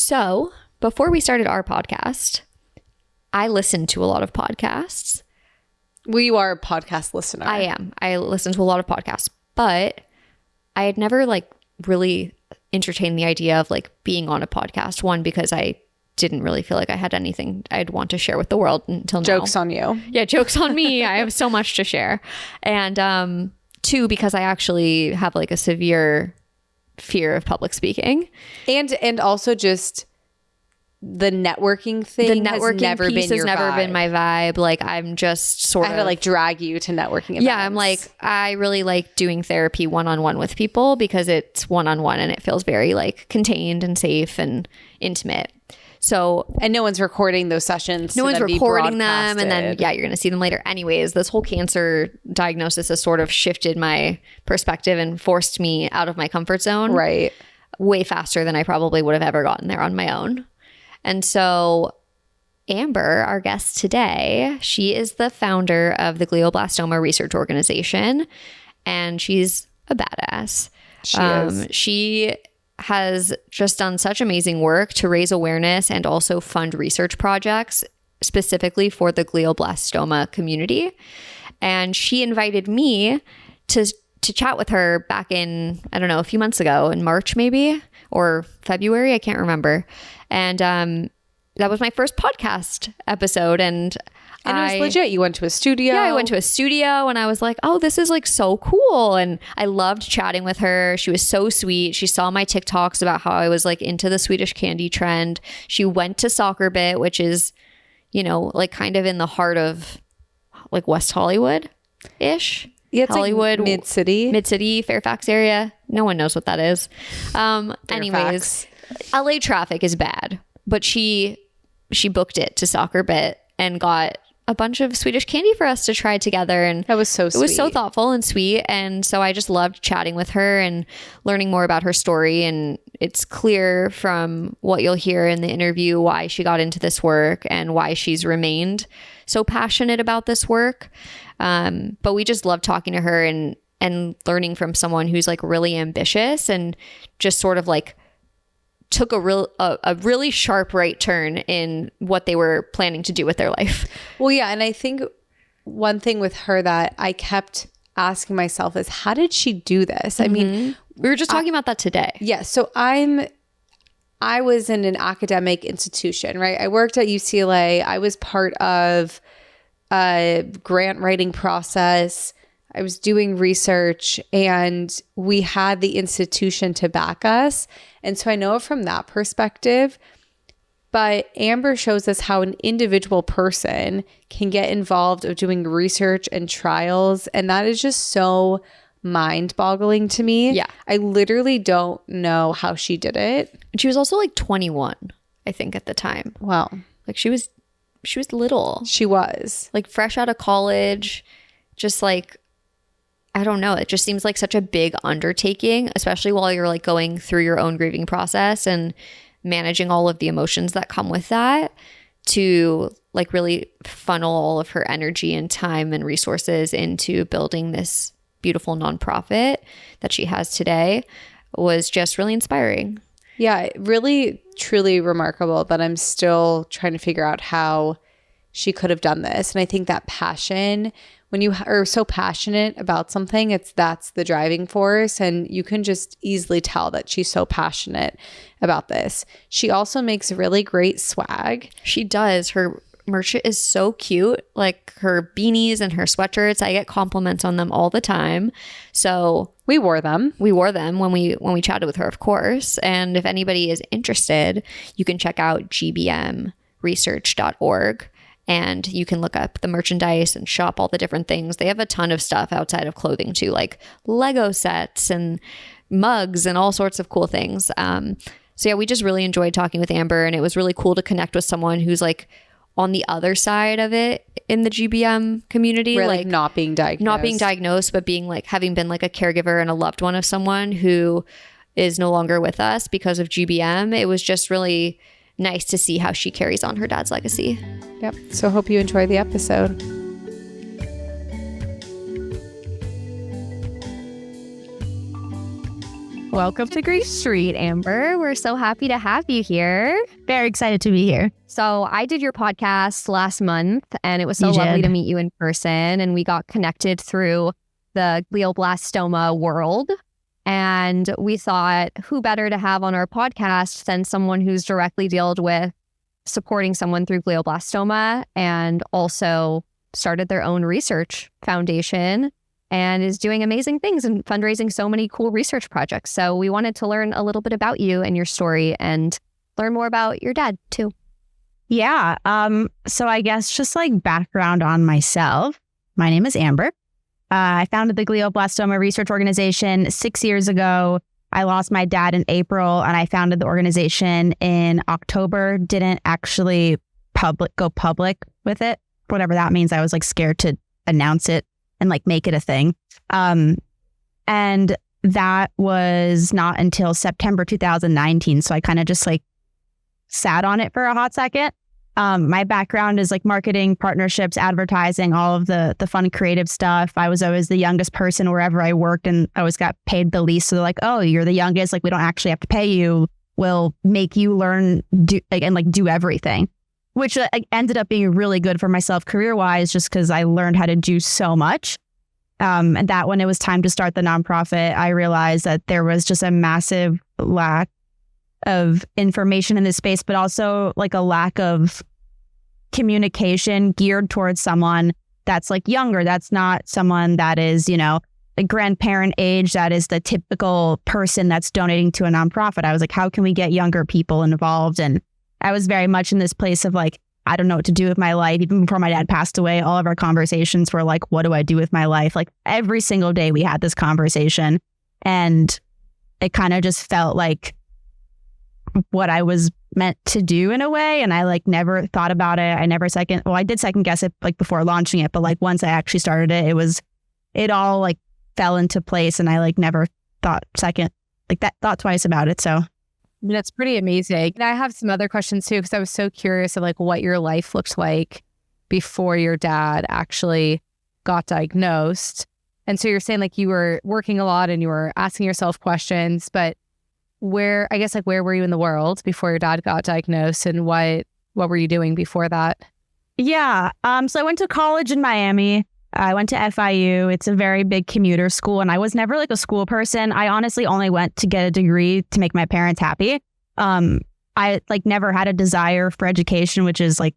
So before we started our podcast, I listened to a lot of podcasts. Well, you are a podcast listener. I am. I listen to a lot of podcasts, but I had never like really entertained the idea of like being on a podcast. One, because I didn't really feel like I had anything I'd want to share with the world until now. Joke's on you. Yeah, joke's on me. I have so much to share. And two, because I actually have like a severe fear of public speaking. And also just the networking thing has never been my vibe. Like I'm just sort of... I had to like drag you to networking events. Yeah, I'm like, I really like doing therapy one-on-one with people because it's one-on-one and it feels very like contained and safe and intimate. So, and no one's recording those sessions. No one's recording them. And then, yeah, you're going to see them later. Anyways, this whole cancer diagnosis has sort of shifted my perspective and forced me out of my comfort zone. Right. Way faster than I probably would have ever gotten there on my own. And so Amber, our guest today, she is the founder of the Glioblastoma Research Organization, and she's a badass. She is. She has just done such amazing work to raise awareness and also fund research projects specifically for the glioblastoma community. And she invited me to chat with her back in, I don't know, a few months ago, in March maybe, or February, I can't remember. And that was my first podcast episode. And it was legit. You went to a studio. Yeah, I went to a studio and I was like, oh, this is like so cool. And I loved chatting with her. She was so sweet. She saw my TikToks about how I was like into the Swedish candy trend. She went to Soccer Bit, which is, you know, like kind of in the heart of like West Hollywood-ish. Yeah, it's Hollywood, like mid-city, Fairfax area. No one knows what that is. Anyways, LA traffic is bad, but she booked it to Soccer Bit and got a bunch of Swedish candy for us to try together. And that was so sweet. It was so thoughtful and sweet. And so I just loved chatting with her and learning more about her story. And it's clear from what you'll hear in the interview why she got into this work and why she's remained so passionate about this work. But we just love talking to her and learning from someone who's like really ambitious and just sort of like took a really sharp right turn in what they were planning to do with their life. Well, yeah. And I think one thing with her that I kept asking myself is, how did she do this? I mean, we were just talking about that today. Yeah. So I was in an academic institution, right? I worked at UCLA. I was part of a grant writing process. I was doing research and we had the institution to back us. And so I know it from that perspective. But Amber shows us how an individual person can get involved of doing research and trials. And that is just so mind-boggling to me. Yeah. I literally don't know how she did it. And she was also like 21, I think, at the time. Wow. Like she was little. She was. Like fresh out of college, just like, I don't know. It just seems like such a big undertaking, especially while you're like going through your own grieving process and managing all of the emotions that come with that, to like really funnel all of her energy and time and resources into building this beautiful nonprofit that she has today was just really inspiring. Yeah, really, truly remarkable that I'm still trying to figure out how she could have done this. And I think that passion, when you are so passionate about something, that's the driving force. And you can just easily tell that she's so passionate about this. She also makes really great swag. She does. Her merch is so cute. Like her beanies and her sweatshirts, I get compliments on them all the time. So we wore them when we chatted with her, of course. And if anybody is interested, you can check out gbmresearch.org. And you can look up the merchandise and shop all the different things. They have a ton of stuff outside of clothing too, like Lego sets and mugs and all sorts of cool things. So yeah, we just really enjoyed talking with Amber, and it was really cool to connect with someone who's like on the other side of it in the GBM community. Like not being diagnosed, but being like, having been like a caregiver and a loved one of someone who is no longer with us because of GBM. It was just really nice to see how she carries on her dad's legacy. Yep. So hope you enjoy the episode. Welcome to Grief Street, Amber. We're so happy to have you here. Very excited to be here. So I did your podcast last month, and it was so lovely to meet you in person. And we got connected through the glioblastoma world. And we thought, who better to have on our podcast than someone who's directly dealt with supporting someone through glioblastoma and also started their own research foundation and is doing amazing things and fundraising so many cool research projects. So we wanted to learn a little bit about you and your story and learn more about your dad too. Yeah. So I guess just like background on myself, my name is Amber. I founded the Glioblastoma Research Organization 6 years ago. I lost my dad in April and I founded the organization in October. Didn't actually go public with it, whatever that means. I was like scared to announce it and like make it a thing. And that was not until September 2019. So I kind of just like sat on it for a hot second. My background is like marketing, partnerships, advertising, all of the fun creative stuff. I was always the youngest person wherever I worked and I always got paid the least. So they're like, oh, you're the youngest. Like we don't actually have to pay you. We'll make you learn do everything. Which ended up being really good for myself career-wise, just because I learned how to do so much. And that when it was time to start the nonprofit, I realized that there was just a massive lack of information in this space, but also like a lack of communication geared towards someone that's like younger. That's not someone that is, you know, a grandparent age. That is the typical person that's donating to a nonprofit. I was like, how can we get younger people involved? And I was very much in this place of like, I don't know what to do with my life. Even before my dad passed away, all of our conversations were like, what do I do with my life? Like every single day we had this conversation and it kind of just felt like what I was meant to do in a way. And I like never thought about it. I did second guess it like before launching it. But like once I actually started it, it all like fell into place and I like never thought twice about it. So that's pretty amazing. And I have some other questions too, because I was so curious of like what your life looked like before your dad actually got diagnosed. And so you're saying like you were working a lot and you were asking yourself questions, but where were you in the world before your dad got diagnosed and what were you doing before that? Yeah. So I went to college in Miami. I went to FIU. It's a very big commuter school and I was never like a school person. I honestly only went to get a degree to make my parents happy. I like never had a desire for education, which is like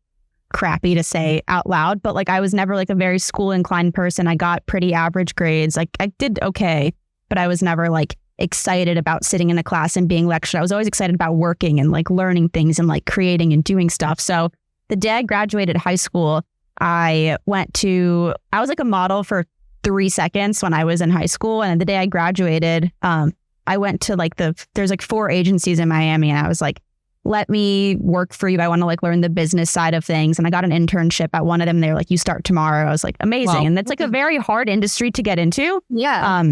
crappy to say out loud, but like I was never like a very school inclined person. I got pretty average grades. Like I did okay, but I was never like excited about sitting in a class and being lectured. I was always excited about working and like learning things and like creating and doing stuff. So the day I graduated high school, I was like a model for 3 seconds when I was in high school. And the day I graduated, I went to like there's like 4 agencies in Miami. And I was like, let me work for you. I want to like learn the business side of things. And I got an internship at one of them. They were like, you start tomorrow. I was like, amazing. Wow. And that's like a very hard industry to get into. Yeah.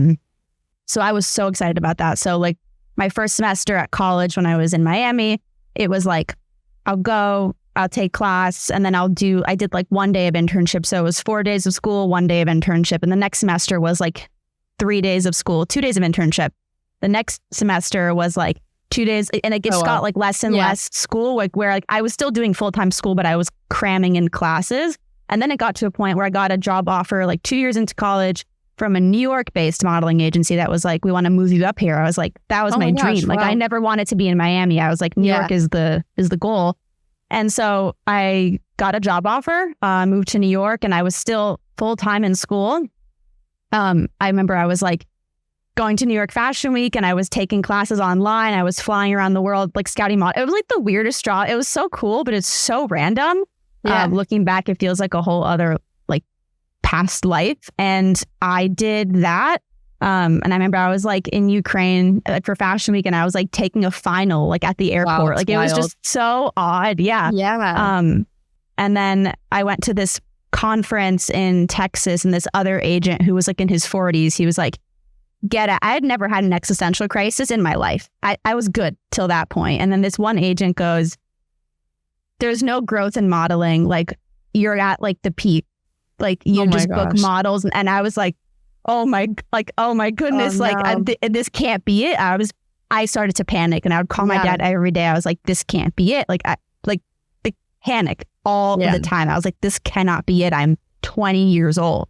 So I was so excited about that. So like my first semester at college when I was in Miami, it was like, I'll take class and then I did like 1 day of internship. So it was 4 days of school, 1 day of internship. And the next semester was like 3 days of school, 2 days of internship. The next semester was like 2 days. And it just got like less and less school, like where like I was still doing full-time school, but I was cramming in classes. And then it got to a point where I got a job offer like 2 years into college from a New York-based modeling agency that was like, we want to move you up here. I was like, that was my dream. Like I never wanted to be in Miami. I was like, New York is the goal. And so I got a job offer, moved to New York, and I was still full-time in school. I remember I was like going to New York Fashion Week and I was taking classes online. I was flying around the world, like scouting model. It was like the weirdest job. It was so cool, but it's so random. Looking back, it feels like a whole other like past life. And I did that. And I remember I was like in Ukraine for Fashion Week and I was like taking a final like at the airport. Wow, like it was just so odd. Yeah. Yeah. And then I went to this conference in Texas and this other agent who was like in his 40s, he was like, get it. I had never had an existential crisis in my life. I was good till that point. And then this one agent goes, there's no growth in modeling. Like you're at like the peak. Like you just book models. And I was like, oh my goodness, Oh, like no. this can't be it. I started to panic, and I would call my Yeah. dad every day. I was like, this can't be it. Like the panic all Yeah. the time. I was like, this cannot be it. I'm 20 years old.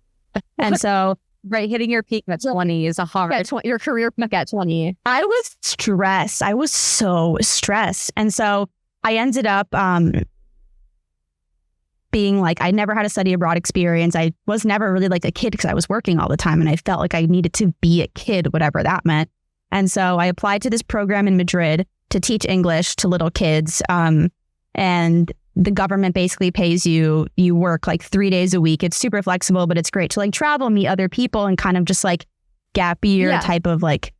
And so Right, hitting your peak at 20 is a hard. Your career peak at 20. I was stressed. I was so stressed. And so I ended up being like, I never had a study abroad experience. I was never really like a kid because I was working all the time, and I felt like I needed to be a kid, whatever that meant. And so I applied to this program in Madrid to teach English to little kids. And the government basically pays you. You work like 3 days a week. It's super flexible, but it's great to like travel, meet other people, and kind of just like gap year Yeah. type of like,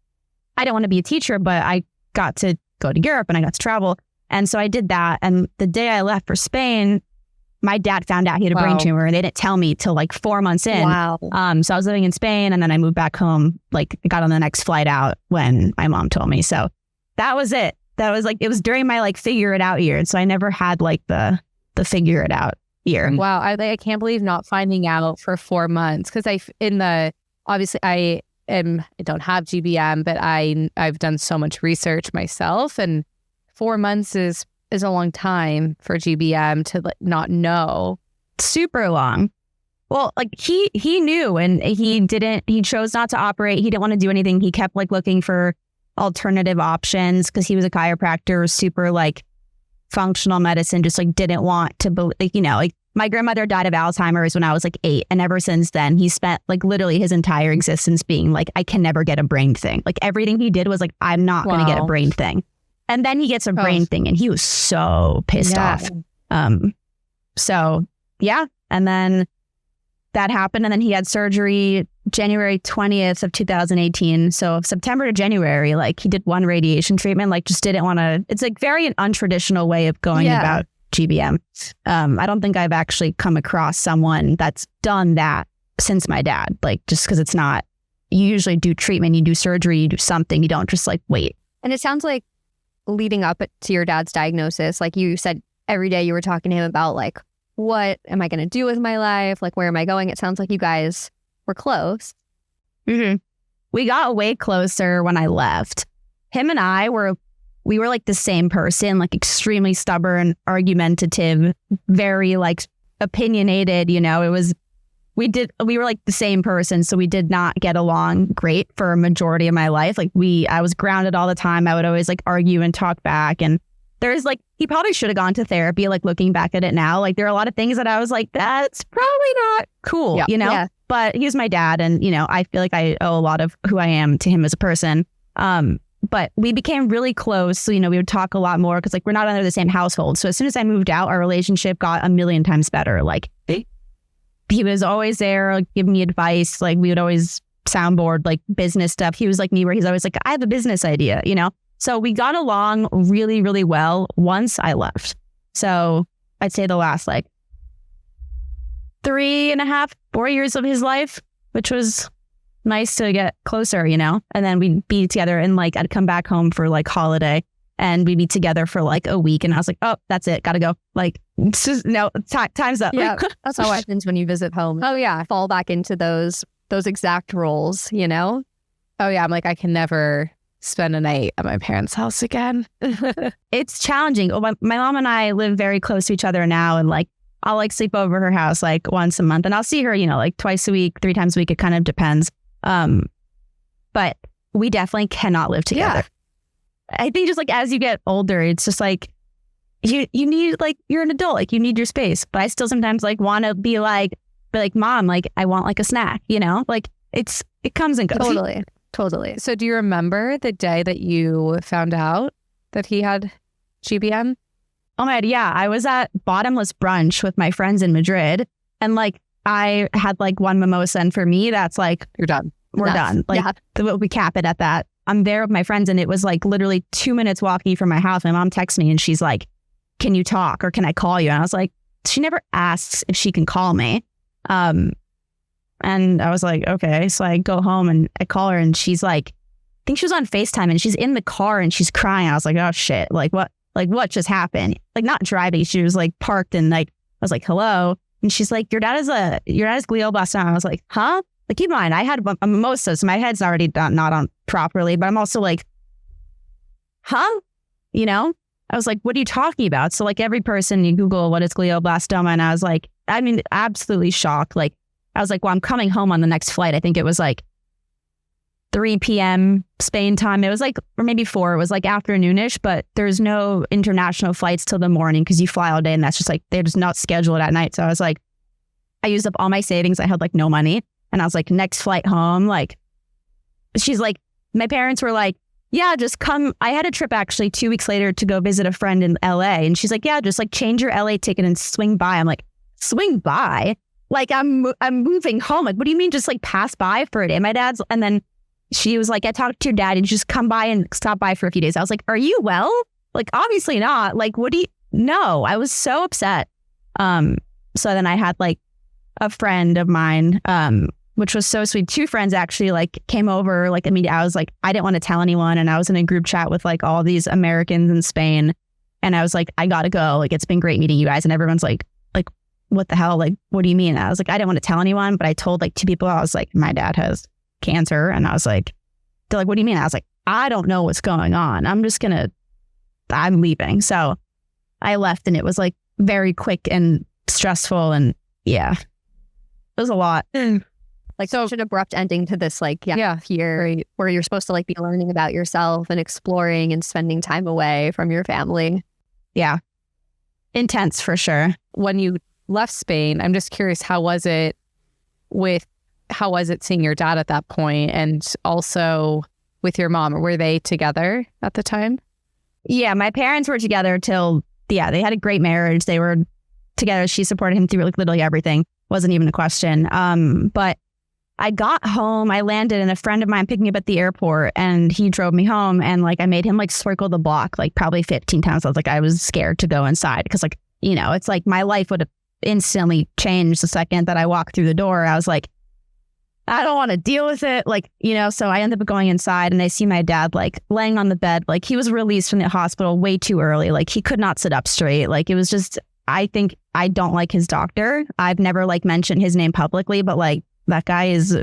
I don't want to be a teacher, but I got to go to Europe and I got to travel. And so I did that. And the day I left for Spain, my dad found out he had a brain Wow. tumor, and they didn't tell me till like 4 months in. Wow. So I was living in Spain, and then I moved back home. Like I got on the next flight out when my mom told me. So that was it. That was like, it was during my like figure it out year. And so I never had like the figure it out year. Wow, I can't believe not finding out for 4 months, because obviously I don't have GBM, but I've done so much research myself, and 4 months is a long time for GBM to like not know. Super long. Well, like he knew, and he chose not to operate. He didn't want to do anything. He kept like looking for alternative options because he was a chiropractor, super like functional medicine, just like didn't want to like my grandmother died of Alzheimer's when I was like 8, and ever since then he spent like literally his entire existence being like, I can never get a brain thing. Like everything he did was like, I'm not going to get a Wow. brain thing. And then he gets a brain thing, and he was so pissed off. So yeah, and then that happened, and then he had surgery January 20th of 2018. So September to January, like he did one radiation treatment, like just didn't want to. It's like very an untraditional way of going Yeah. about GBM. I don't think I've actually come across someone that's done that since my dad. Like just because it's not. You usually do treatment, you do surgery, you do something. You don't just like wait. And it sounds like leading up to your dad's diagnosis, like you said, every day you were talking to him about like, what am I going to do with my life? Like, where am I going? It sounds like you guys were close. Mm-hmm. We got way closer when I left. Him and I were like the same person, like extremely stubborn, argumentative, very like opinionated. You know, we were like the same person. So we did not get along great for a majority of my life. Like I was grounded all the time. I would always like argue and talk back. And there's like, he probably should have gone to therapy, like looking back at it now. Like there are a lot of things that I was like, that's probably not cool, you know? Yeah. But he was my dad. And, you know, I feel like I owe a lot of who I am to him as a person. But we became really close. So, you know, we would talk a lot more because like we're not under the same household. So as soon as I moved out, our relationship got a million times better. Like he was always there, like, giving me advice. Like we would always soundboard like business stuff. He was like me where he's always like, I have a business idea, you know? So we got along really, really well once I left. So I'd say the last like 3.5, 4 years of his life, which was nice to get closer, you know? And then we'd be together, and like I'd come back home for like holiday, and we'd be together for like a week, and I was like, oh, that's it. Gotta go. Like, it's just, no, time's up. Yeah. That's how happens when you visit home. Oh yeah. Fall back into those exact roles, you know? Oh yeah, I'm like, I can never spend a night at my parents' house again. It's challenging. My mom and I live very close to each other now, and like I'll like sleep over her house like once a month, and I'll see her, you know, like twice a week, 3 times a week. It kind of depends. But we definitely cannot live together. Yeah. I think just like as you get older, it's just like you need, like, you're an adult, like you need your space. But I still sometimes like want to be like, mom, like I want like a snack, you know, like it comes and goes. Totally. So do you remember the day that you found out that he had GBM? Oh my God, yeah. I was at bottomless brunch with my friends in Madrid, and like I had like one mimosa, and for me, that's like, You're done. we're done. Like we cap it at that. I'm there with my friends, and it was like literally 2 minutes walking from my house. My mom texts me and she's like, can you talk or can I call you? And I was like, she never asks if she can call me. And I was like, okay. So I go home and I call her, and she's like, I think she was on FaceTime, and she's in the car and she's crying. I was like, oh shit. Like what just happened? Like not driving. She was like parked, and like, I was like, hello. And she's like, your dad is glioblastoma. I was like, huh? like, keep in mind, I had a mimosa, so my head's already not on properly, but I'm also like, huh? You know? I was like, what are you talking about? So like every person, you Google what is glioblastoma, and I was like, I mean, absolutely shocked. Like, I was like, well, I'm coming home on the next flight. I think it was like 3 p.m. Spain time. It was like, or maybe 4. It was like afternoonish, but there's no international flights till the morning because you fly all day, and that's just like, they're just not scheduled at night. So I was like, I used up all my savings. I had like no money. And I was like, next flight home, like, she's like, my parents were like, yeah, just come. I had a trip actually 2 weeks later to go visit a friend in LA. And she's like, yeah, just like change your LA ticket and swing by. I'm like, swing by? Like, I'm moving home. Like, what do you mean just like pass by for a day? My dad's, and then she was like, I talked to your dad and just come by and stop by for a few days. I was like, are you well? Like, obviously not. Like, what do you, no, I was so upset. So then I had like a friend of mine, which was so sweet. 2 friends actually like came over. Like, I mean, I was like, I didn't want to tell anyone. And I was in a group chat with like all these Americans in Spain. And I was like, I gotta go. Like, it's been great meeting you guys. And everyone's like, what the hell? Like, what do you mean? And I was like, I didn't want to tell anyone, but I told like 2 people. I was like, my dad has cancer. And I was like, they're like, what do you mean? I was like, I don't know what's going on. I'm leaving. So I left, and it was like very quick and stressful. And yeah, it was a lot. Like, such an abrupt ending to this, like, year where you're supposed to like be learning about yourself and exploring and spending time away from your family. Yeah. Intense for sure. When you left Spain, I'm just curious, how was it seeing your dad at that point, and also with your mom? Were they together at the time? Yeah, my parents were together till, they had a great marriage. They were together. She supported him through like literally everything. Wasn't even a question. But I got home, I landed, and a friend of mine picked me up at the airport, and he drove me home, and like I made him like circle the block like probably 15 times. I was like, I was scared to go inside because like, you know, it's like my life would have instantly changed the second that I walked through the door. I was like, I don't want to deal with it. Like, you know, so I ended up going inside, and I see my dad like laying on the bed. Like, he was released from the hospital way too early. Like, he could not sit up straight. Like, it was just, I think I don't like his doctor. I've never like mentioned his name publicly, but like, that guy is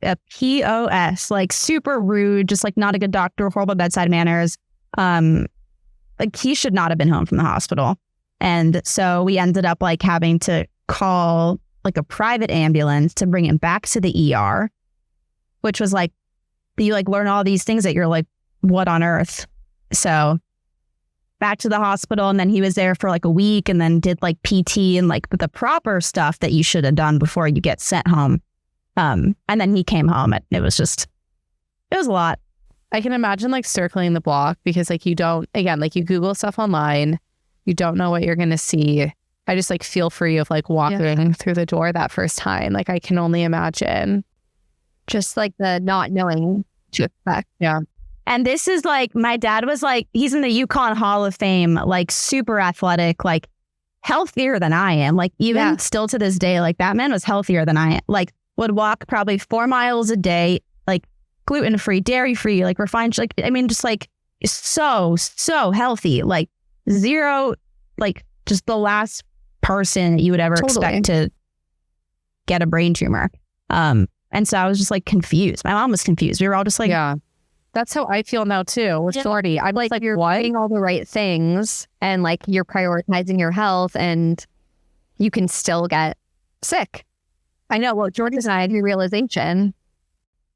a POS, like super rude, just like not a good doctor, horrible bedside manners. Like, he should not have been home from the hospital. And so we ended up like having to call like a private ambulance to bring him back to the ER, which was like, you like learn all these things that you're like, what on earth? So back to the hospital, and then he was there for like a week, and then did like PT and like the proper stuff that you should have done before you get sent home. And then he came home, and it was a lot. I can imagine like circling the block, because like you don't, again, like you Google stuff online, you don't know what you're going to see. I just like feel for you of like walking through the door that first time. Like, I can only imagine Just like the not knowing to expect. Yeah. And this is like, my dad was like, he's in the Yukon Hall of Fame, like super athletic, like healthier than I am. Like, even still to this day, like that man was healthier than I am. Like, would walk probably 4 miles a day, like gluten-free, dairy-free, like refined, like, I mean, just like so healthy, like zero, like just the last person that you would ever expect to get a brain tumor. And so I was just like confused. My mom was confused. We were all just like, yeah. That's how I feel now too with Shorty. I'm like you're doing all the right things, and like you're prioritizing your health, and you can still get sick. I know. Well, Jordan's and I had your realization.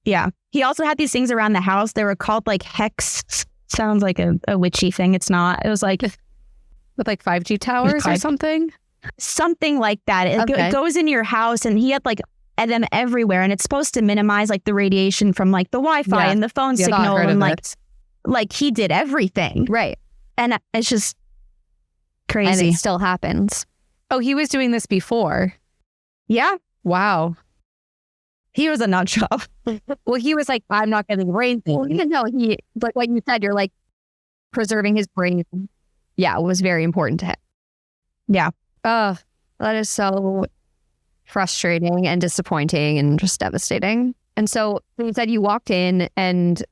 Yeah. He also had these things around the house. They were called like hex. Sounds like a witchy thing. It's not. It was like with like 5G towers or something. Something like that. It goes in your house, and he had like them everywhere, and it's supposed to minimize like the radiation from like the Wi-Fi and the phone signal, and like he did everything right. And it's just crazy. And it still happens. Oh, he was doing this before. Yeah. Wow. He was a nut job. Well, he was like, I'm not getting brain thing. Well, no, he, like what you said, you're like preserving his brain. Yeah, it was very important to him. Yeah. Oh, that is so frustrating and disappointing and just devastating. And so you said you walked in and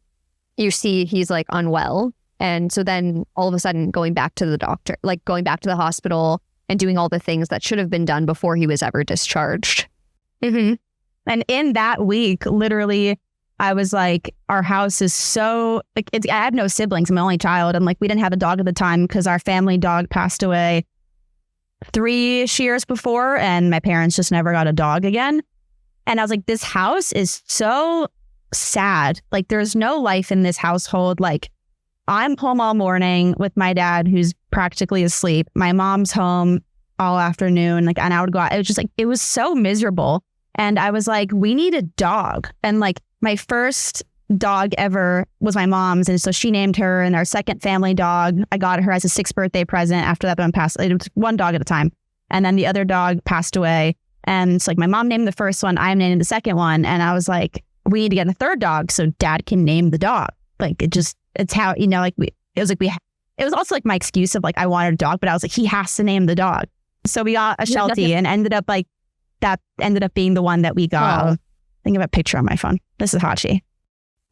you see he's like unwell. And so then all of a sudden going back to the doctor, like going back to the hospital and doing all the things that should have been done before he was ever discharged. Mm-hmm. And in that week, literally, I was like, our house is so like, I had no siblings. I'm the only child. And like, we didn't have a dog at the time because our family dog passed away 3 years before. And my parents just never got a dog again. And I was like, this house is so sad. Like, there's no life in this household. Like, I'm home all morning with my dad, who's practically asleep. My mom's home all afternoon. Like, and I would go out. It was just like, it was so miserable. And I was like, we need a dog. And like, my first dog ever was my mom's. And so she named her, and our second family dog, I got her as a 6th birthday present. After that, one passed. It was one dog at a time. And then the other dog passed away. And it's like, my mom named the first one, I'm naming the second one. And I was like, we need to get a third dog so dad can name the dog. Like, it's how, you know, like it was also like my excuse of like, I wanted a dog, but I was like, he has to name the dog. So we got a Sheltie, and that ended up being the one that we got. I think of a picture on my phone. This is Hachi.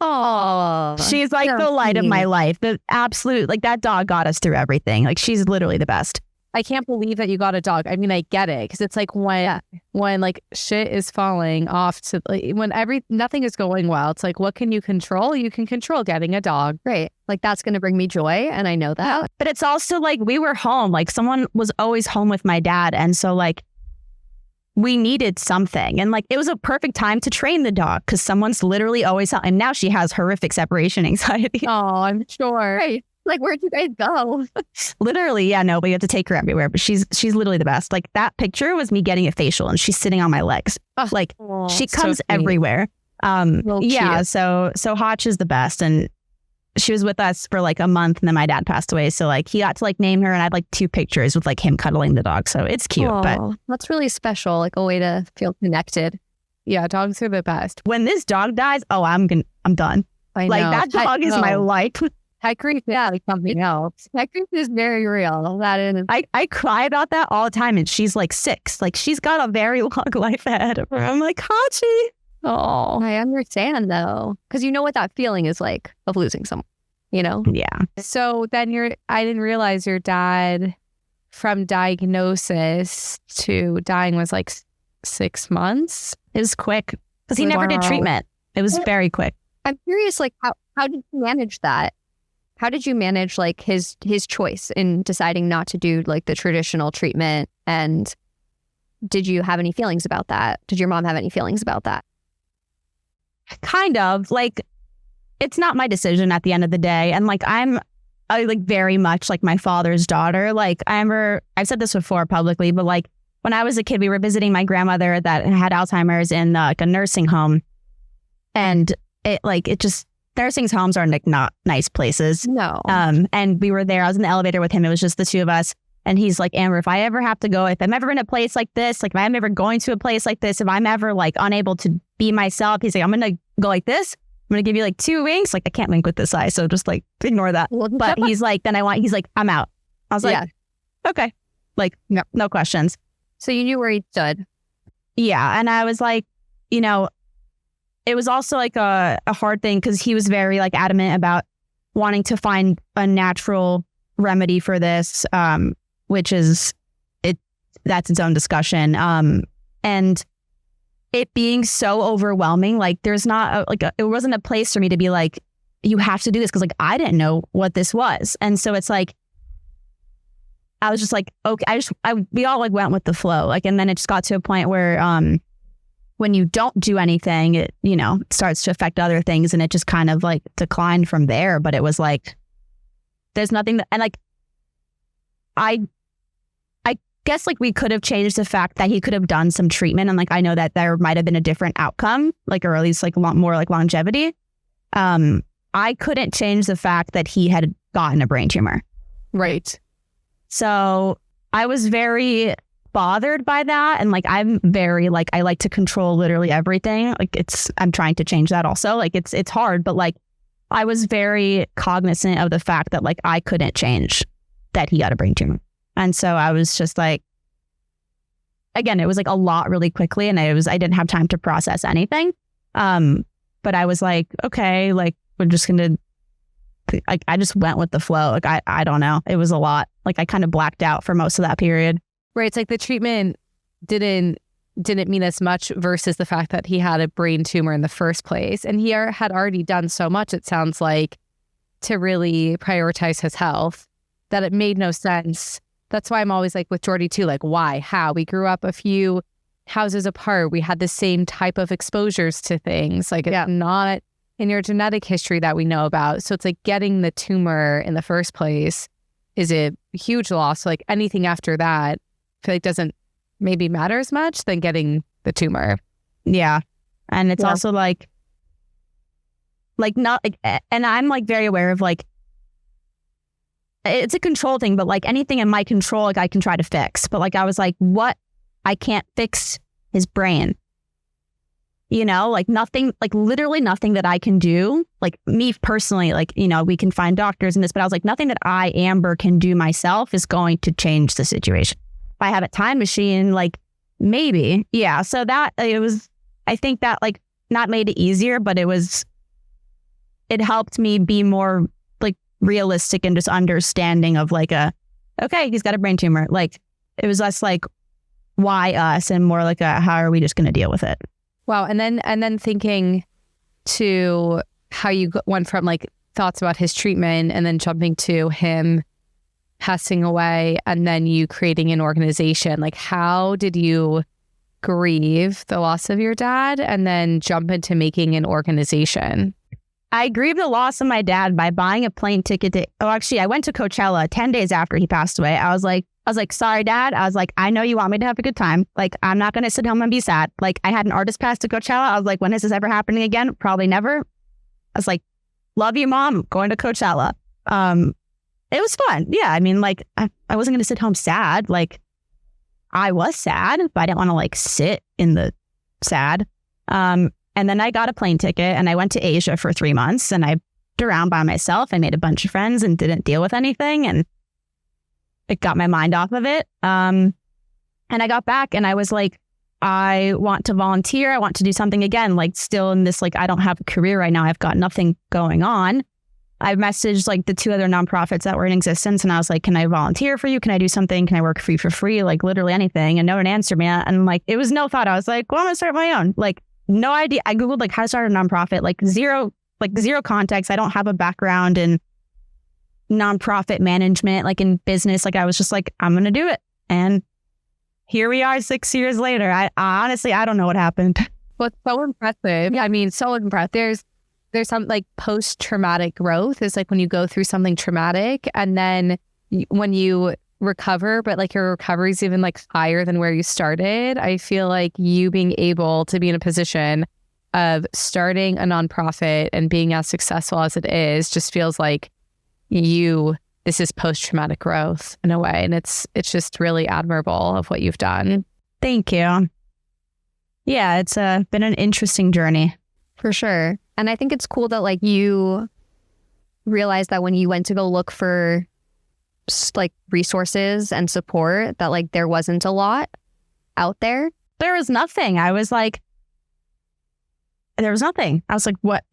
Oh, she's like the light of my life. The absolute, like, that dog got us through everything. Like, she's literally the best. I can't believe that you got a dog. I mean, I get it, because it's like when like shit is falling off to like, when nothing is going well. It's like, what can you control? You can control getting a dog, right? Like, that's going to bring me joy, and I know that. But it's also like, we were home. Like, someone was always home with my dad, and so like, we needed something, and like, it was a perfect time to train the dog because someone's literally always. And now she has horrific separation anxiety. Oh, I'm sure. Right. Like, where'd you guys go? Literally, yeah, no, but you have to take her everywhere. But she's literally the best. Like, that picture was me getting a facial, and she's sitting on my legs. Like, she comes everywhere. Yeah, so Hotch is the best, and she was with us for like a month, and then my dad passed away. So like, he got to like name her, and I had like 2 pictures with like him cuddling the dog. So it's cute. But that's really special. Like, a way to feel connected. Yeah, dogs are the best. When this dog dies, I'm done. I know. Like, that dog is my life. Pet grief is like something else. Pet grief is very real. I cry about that all the time, and she's like 6. Like, she's got a very long life ahead of her. I'm like, Hachi. Oh, I understand though, because you know what that feeling is like of losing someone. You know? Yeah. So then I didn't realize your dad, from diagnosis to dying, was like 6 months. It was quick because he never did treatment. It was very quick. I'm curious, like, how did you manage that? How did you manage like his choice in deciding not to do like the traditional treatment? And did you have any feelings about that? Did your mom have any feelings about that? Kind of. Like, it's not my decision at the end of the day. And like, I like very much like my father's daughter. Like, I've said this before publicly, but like, when I was a kid, we were visiting my grandmother that had Alzheimer's in like a nursing home. And nursing homes are like not nice places. No. And we were there. I was in the elevator with him. It was just the 2 of us. And he's like, Amber, if I'm ever in a place like this, like if I'm ever going to a place like this, if I'm ever like unable to be myself, he's like, I'm going to go like this. I'm going to give you like 2 winks. Like, I can't wink with this eye. So just like ignore that. But he's like, he's like, I'm out. I was like, okay. Like, no questions. So you knew where he stood. Yeah. And I was like, you know, it was also like a hard thing because he was very like adamant about wanting to find a natural remedy for this, which is that's its own discussion. And it being so overwhelming, like there's not it wasn't a place for me to be like, you have to do this, because like I didn't know what this was. And so it's like, I was just like, okay, we all like went with the flow. Like, and then it just got to a point where, when you don't do anything, it, you know, starts to affect other things, and it just kind of like declined from there. But it was like, there's nothing that, and like, I guess like we could have changed the fact that he could have done some treatment, and like I know that there might have been a different outcome, like, or at least like a lot more like longevity. I couldn't change the fact that he had gotten a brain tumor. Right. So I was very bothered by that, and like I'm very like, I like to control literally everything. Like I'm trying to change that also. Like it's hard, but like I was very cognizant of the fact that like I couldn't change that he got a brain tumor. And so I was just like, again, it was like a lot really quickly, and I didn't have time to process anything. But I was like, okay, like we're just gonna, like I just went with the flow. Like I don't know. It was a lot. Like I kind of blacked out for most of that period. Right. It's like the treatment didn't didn't mean as much versus the fact that he had a brain tumor in the first place. And he had already done so much, it sounds like, to really prioritize his health that it made no sense. That's why I'm always like with Jordy too, like why, how? We grew up a few houses apart. We had the same type of exposures to things. Like it's not in your genetic history that we know about. So it's like getting the tumor in the first place is a huge loss. Like anything after that, I feel like doesn't maybe matter as much than getting the tumor. Yeah. And it's also like not like, and I'm like very aware of like, it's a control thing, but like anything in my control, like I can try to fix. But like I was like, what? I can't fix his brain. You know, like nothing, like literally nothing that I can do. Like me personally, like, you know, we can find doctors in this, but I was like, nothing that I, Amber, can do myself is going to change the situation. If I have a time machine, like maybe. Yeah. So that it was, I think that like not made it easier, but it helped me be more like realistic and just understanding of like okay, he's got a brain tumor. Like it was less like why us and more like how are we just going to deal with it? Wow. And then thinking to how you went from like thoughts about his treatment and then jumping to him passing away and then you creating an organization. Like how did you grieve the loss of your dad and then jump into making an organization? I grieved the loss of my dad by buying a plane ticket I went to Coachella 10 days after he passed away. I was like, sorry, Dad. I was like, I know you want me to have a good time. Like, I'm not going to sit home and be sad. Like, I had an artist pass to Coachella. I was like, when is this ever happening again? Probably never. I was like, love you, Mom. Going to Coachella. It was fun. Yeah. I mean, like, I wasn't going to sit home sad. Like, I was sad, but I didn't want to like sit in the sad. And then I got a plane ticket and I went to Asia for 3 months and I went around by myself. I made a bunch of friends and didn't deal with anything. And it got my mind off of it. And I got back and I was like, I want to volunteer. I want to do something again, like still in this, like, I don't have a career right now. I've got nothing going on. I messaged like the 2 other nonprofits that were in existence. And I was like, can I volunteer for you? Can I do something? Can I work for you for free? Like literally anything. And no one answered me. And like, it was no thought. I was like, well, I'm gonna start my own. Like, no idea. I Googled like how to start a nonprofit, like zero context. I don't have a background in nonprofit management, like in business. Like I was just like, I'm going to do it. And here we are 6 years later. I honestly, I don't know what happened. Well, it's so impressive. Yeah, I mean, so impressive. There's some like post-traumatic growth is like when you go through something traumatic and then when you recover, but like your recovery is even like higher than where you started. I feel like you being able to be in a position of starting a nonprofit and being as successful as it is just feels like this is post-traumatic growth in a way. And it's just really admirable of what you've done. Thank you. Yeah, it's been an interesting journey. For sure. And I think it's cool that like you realized that when you went to go look for like resources and support that like there wasn't a lot out there. There was nothing. I was like, there was nothing. I was like, what?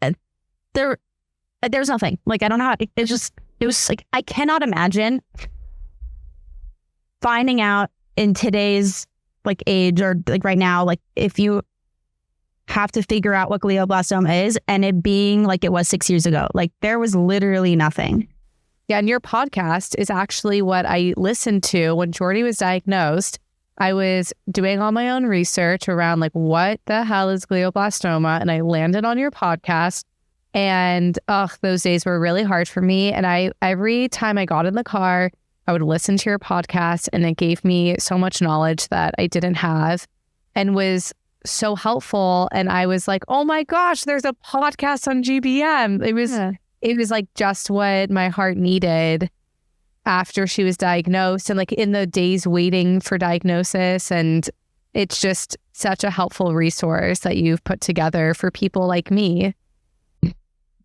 There's nothing. Like, I don't know how it was like, I cannot imagine finding out in today's like age or like right now, like if you have to figure out what glioblastoma is and it being like it was 6 years ago, like there was literally nothing. Yeah, and your podcast is actually what I listened to when Jordy was diagnosed. I was doing all my own research around like what the hell is glioblastoma, and I landed on your podcast. And those days were really hard for me. And every time I got in the car, I would listen to your podcast, and it gave me so much knowledge that I didn't have and was so helpful. And I was like, oh my gosh, there's a podcast on GBM. It was like just what my heart needed after she was diagnosed and like in the days waiting for diagnosis. And it's just such a helpful resource that you've put together for people like me.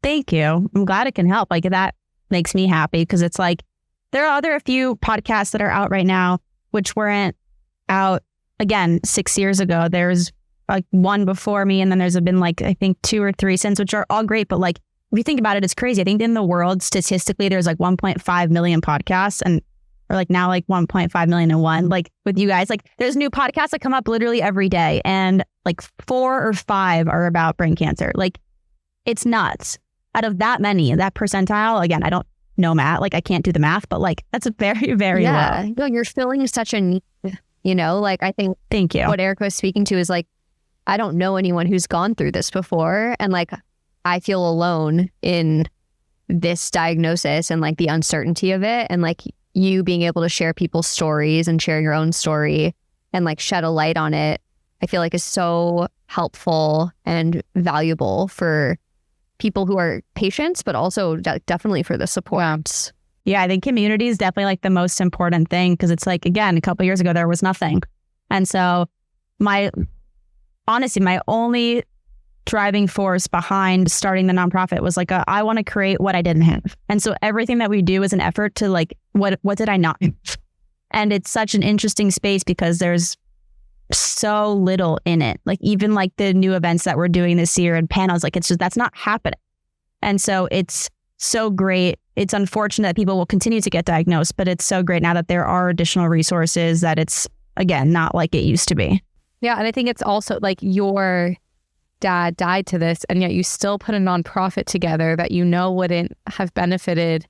Thank you. I'm glad it can help. Like that makes me happy because it's like there are a few podcasts that are out right now, which weren't out again 6 years ago. There's like one before me and then there's been like, I think 2 or 3 since, which are all great. But like, if you think about it, it's crazy. I think in the world, statistically, there's like 1.5 million podcasts and or like now like 1.5 million and one. Like with you guys, like there's new podcasts that come up literally every day, and like 4 or 5 are about brain cancer. Like it's nuts. Out of that many, that percentile, again, I don't know math, like I can't do the math, but like that's a very, very low. No, you're filling such a need, like I think Thank you. what Erica was speaking to is like, I don't know anyone who's gone through this before. And like, I feel alone in this diagnosis and like the uncertainty of it. And like you being able to share people's stories and share your own story and like shed a light on it, I feel like is so helpful and valuable for people who are patients, but also definitely for the supports. Yeah, I think community is definitely like the most important thing, because it's like, again, a couple of years ago, there was nothing. And so honestly, my only driving force behind starting the nonprofit was like, I want to create what I didn't have. And so everything that we do is an effort to like, what did I not have? And it's such an interesting space because there's so little in it. Like even like the new events that we're doing this year and panels, like it's just, that's not happening. And so it's so great. It's unfortunate that people will continue to get diagnosed, but it's so great now that there are additional resources, that it's, again, not like it used to be. Yeah. And I think it's also like your dad died to this, and yet you still put a nonprofit together that wouldn't have benefited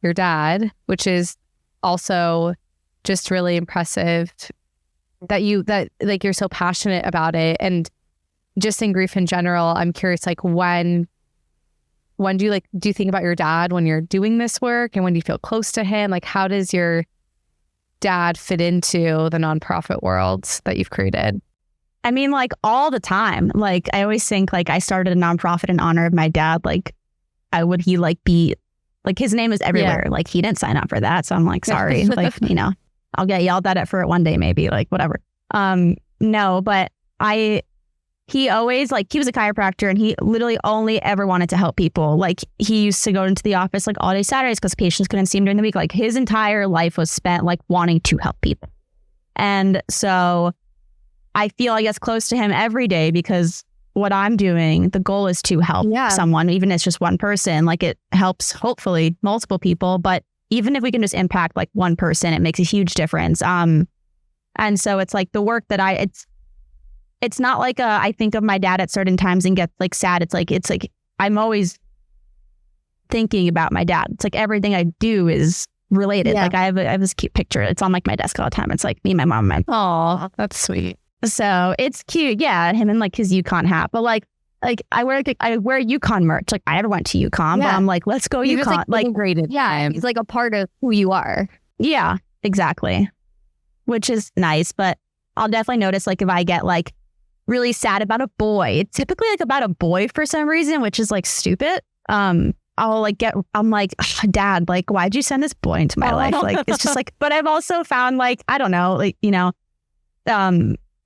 your dad, which is also just really impressive that like you're so passionate about it. And just in grief in general, I'm curious, like when do you think about your dad when you're doing this work, and when do you feel close to him? Like how does your dad fit into the nonprofit world that you've created? I mean, like all the time. Like I always think like I started a nonprofit in honor of my dad. Like he like be like, his name is everywhere. Yeah. Like he didn't sign up for that. So I'm like, sorry, like, I'll get yelled at for it one day, maybe, like whatever. No, but he always he was a chiropractor, and he literally only ever wanted to help people. Like he used to go into the office like all day Saturdays because patients couldn't see him during the week. Like his entire life was spent like wanting to help people. And so I feel, I guess, close to him every day, because what I'm doing, the goal is to help someone, even if it's just one person. Like it helps hopefully multiple people, but even if we can just impact like one person, it makes a huge difference. And so it's like the work that it's not like I think of my dad at certain times and get like sad. It's like I'm always thinking about my dad. It's like everything I do is related. Yeah. Like I have this cute picture. It's on like my desk all the time. It's like me, my mom, and my. Oh, that's sweet. So it's cute. Yeah. Him in like his Yukon hat, but like I wear Yukon merch. Like I never went to Yukon, but I'm like, let's go Yukon. Like integrated. Yeah. He's like a part of who you are. Yeah, exactly. Which is nice, but I'll definitely notice like if I get like really sad about a boy, it's typically like about a boy for some reason, which is like stupid. I'm like, Dad, like, why'd you send this boy into my life? Like, it's just like, but I've also found like, I don't know, like,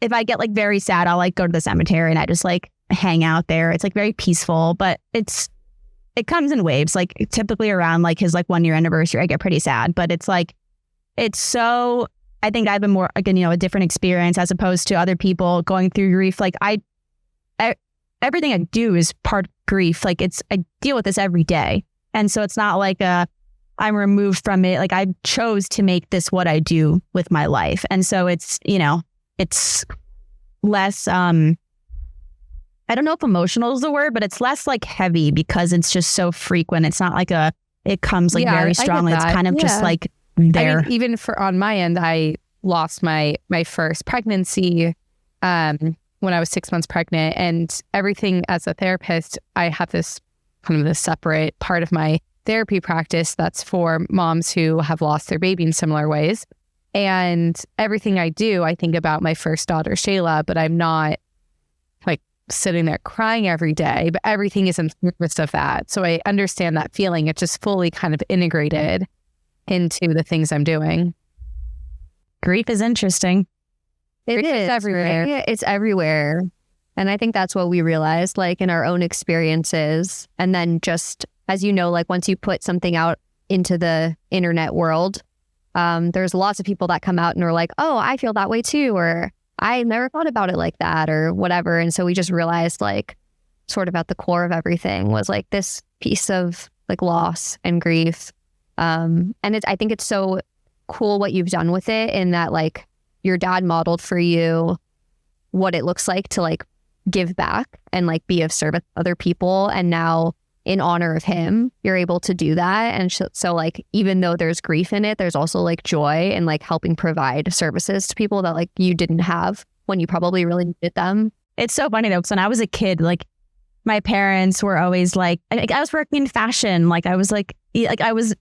if I get like very sad, I'll like go to the cemetery and I just like hang out there. It's like very peaceful, but it comes in waves. Like typically around like his like 1 year anniversary, I get pretty sad, but it's like, I think I have a more, again, a different experience as opposed to other people going through grief. Like everything I do is part of grief. Like I deal with this every day. And so it's not like I'm removed from it. Like I chose to make this what I do with my life. And so it's less, I don't know if emotional is the word, but it's less like heavy because it's just so frequent. It's not like it comes like very strongly. It's kind of just like there. I mean, even on my end, I lost my first pregnancy when I was 6 months pregnant, and everything as a therapist, I have this kind of this separate part of my therapy practice that's for moms who have lost their baby in similar ways. And everything I do, I think about my first daughter, Shayla, but I'm not like sitting there crying every day, but everything is in service of that. So I understand that feeling. It's just fully kind of integrated into the things I'm doing. Grief is interesting. It's everywhere. Right? It's everywhere. And I think that's what we realized, like in our own experiences. And then just, as you know, like once you put something out into the internet world, there's lots of people that come out and are like, oh, I feel that way too, or I never thought about it like that, or whatever. And so we just realized like sort of at the core of everything was like this piece of like loss and grief. And I think it's so cool what you've done with it, in that like your dad modeled for you what it looks like to like give back and like be of service to other people. And now in honor of him, you're able to do that. And so like, even though there's grief in it, there's also like joy and like helping provide services to people that like you didn't have when you probably really needed them. It's so funny though, because when I was a kid, like my parents were always like I was working in fashion. Like I was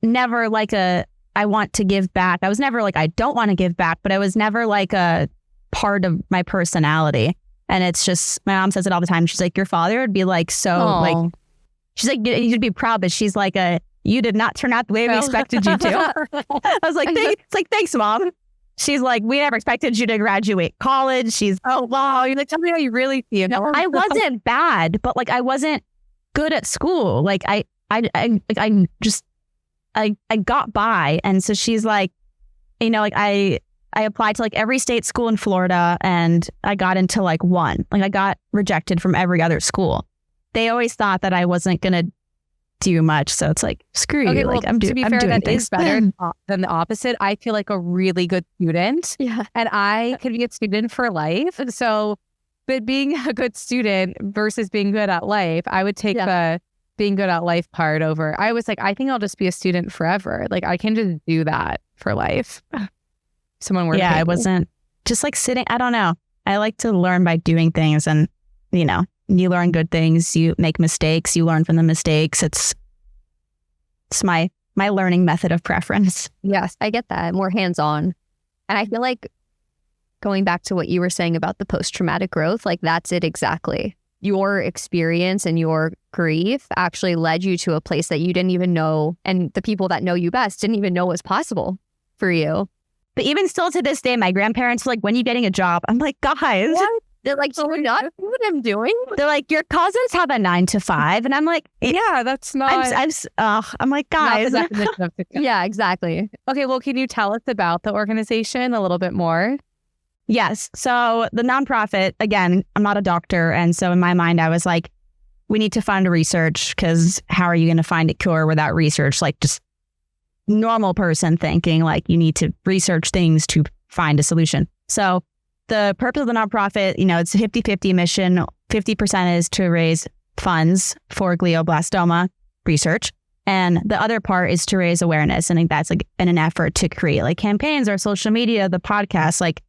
never like I want to give back. I was never like, I don't want to give back, but I was never like a part of my personality. And it's just, my mom says it all the time. She's like, your father would be like, like, she's like, you'd be proud, but she's like, you did not turn out the way we expected you to. I was like, thanks, Mom. She's like, we never expected you to graduate college. She's, oh, wow. You're like, tell me how you really feel. I wasn't bad, but like, I wasn't good at school. Like I got by. And so she's like, you know, like I applied to like every state school in Florida and I got into like one. Like I got rejected from every other school. They always thought that I wasn't going to do much. So it's like, screw you. Well, like I'm to be fair, doing that things. is better than the opposite. I feel like a really good student. Yeah. And I could be a student for life. So, but being a good student versus being good at life, I would take the being good at life part over. I was like, I think I'll just be a student forever. Like I can just do that for life. Someone were I wasn't just like sitting. I don't know. I like to learn by doing things, and you know, you learn good things. You make mistakes. You learn from the mistakes. It's my learning method of preference. Yes, I get that. More hands-on. And I feel like going back to what you were saying about the post-traumatic growth, like that's it exactly. Your experience and your grief actually led you to a place that you didn't even know, and the people that know you best didn't even know was possible for you. But even still to this day, my grandparents are like, when are you getting a job? I'm like, guys. What? They're like, so we're not what I'm doing. They're like, your cousins have a 9 to 5. And I'm like, yeah, that's not. I'm like, guys. Not the definition of success. Yeah, exactly. Okay, well, can you tell us about the organization a little bit more? Yes. So the nonprofit, again, I'm not a doctor. And so in my mind, I was like, we need to fund research, because how are you going to find a cure without research? Like just normal person thinking like you need to research things to find a solution. So the purpose of the nonprofit, you know, it's a 50-50 mission. 50% is to raise funds for glioblastoma research. And the other part is to raise awareness. And I think that's like in an effort to create like campaigns or social media, the podcast, like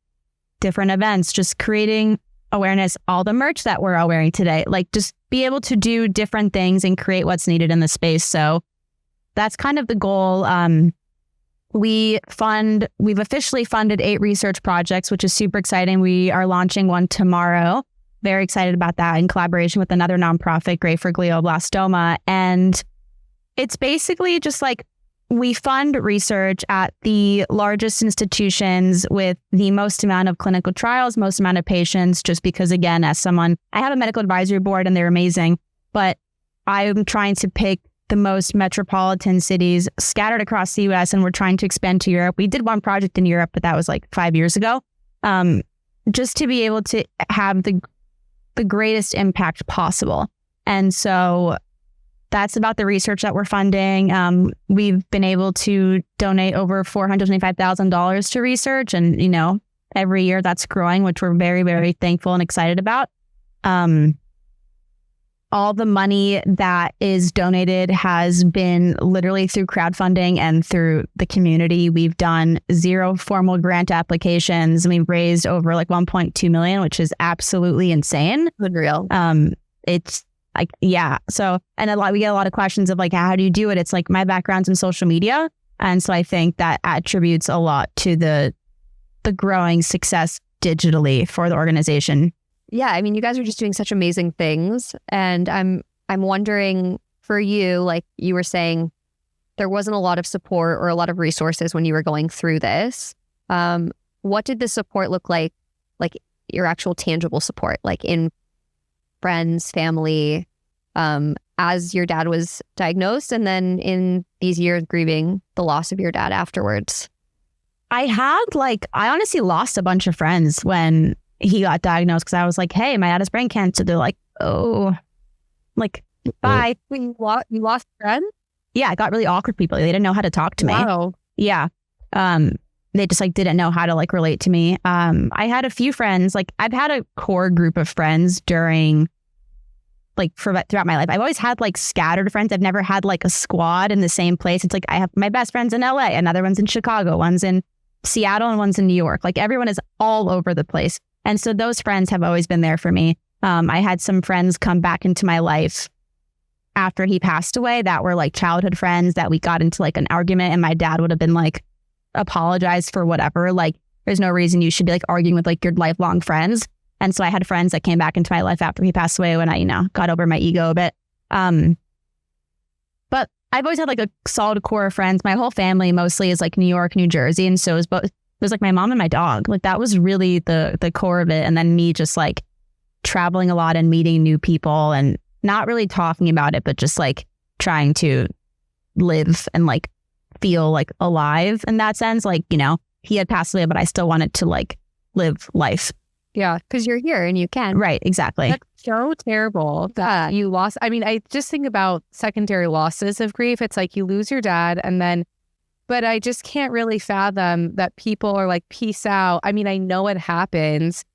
different events, just creating awareness, all the merch that we're all wearing today, like just be able to do different things and create what's needed in the space. So that's kind of the goal. We've officially funded 8 research projects, which is super exciting. We are launching one tomorrow. Very excited about that, in collaboration with another nonprofit, Great for Glioblastoma. And it's basically just like we fund research at the largest institutions with the most amount of clinical trials, most amount of patients, just because, again, as someone, I have a medical advisory board and they're amazing, but I'm trying to pick the most metropolitan cities scattered across the US, and we're trying to expand to Europe. We did one project in Europe, but that was like 5 years ago. Just to be able to have the greatest impact possible. And so that's about the research that we're funding. We've been able to donate over $425,000 to research, and you know, every year that's growing, which we're very, very thankful and excited about. All the money that is donated has been literally through crowdfunding and through the community. We've done 0 formal grant applications, and we've raised over like 1.2 million, which is absolutely insane. Unreal. It's like, yeah. So, and we get a lot of questions of like, how do you do it? It's like my background's in social media. And so I think that attributes a lot to the growing success digitally for the organization. Yeah, I mean, you guys are just doing such amazing things. And I'm wondering for you, like you were saying, there wasn't a lot of support or a lot of resources when you were going through this. What did the support look like your actual tangible support, like in friends, family, as your dad was diagnosed, and then in these years grieving the loss of your dad afterwards? I honestly lost a bunch of friends when he got diagnosed, because I was like, hey, my dad has brain cancer. They're like, oh, like, bye. You lost friends? Yeah, it got really awkward. People, they didn't know how to talk to me. Wow. Yeah. they just like didn't know how to like relate to me. I had a few friends, like I've had a core group of friends during like throughout my life. I've always had like scattered friends. I've never had like a squad in the same place. It's like I have my best friends in LA, another one's in Chicago, one's in Seattle, and one's in New York. Like everyone is all over the place. And so those friends have always been there for me. I had some friends come back into my life after he passed away that were like childhood friends that we got into like an argument, and my dad would have been like, apologize for whatever. Like there's no reason you should be like arguing with like your lifelong friends. And so I had friends that came back into my life after he passed away when I, got over my ego a bit. But I've always had like a solid core of friends. My whole family mostly is like New York, New Jersey. And so it was like my mom and my dog. Like that was really the core of it. And then me just like traveling a lot and meeting new people and not really talking about it, but just like trying to live and like feel like alive in that sense. Like, he had passed away, but I still wanted to like live life. Yeah, because you're here and you can. Right, exactly. That's so terrible that you lost. I mean, I just think about secondary losses of grief. It's like you lose your dad but I just can't really fathom that people are like, peace out. I mean, I know it happens,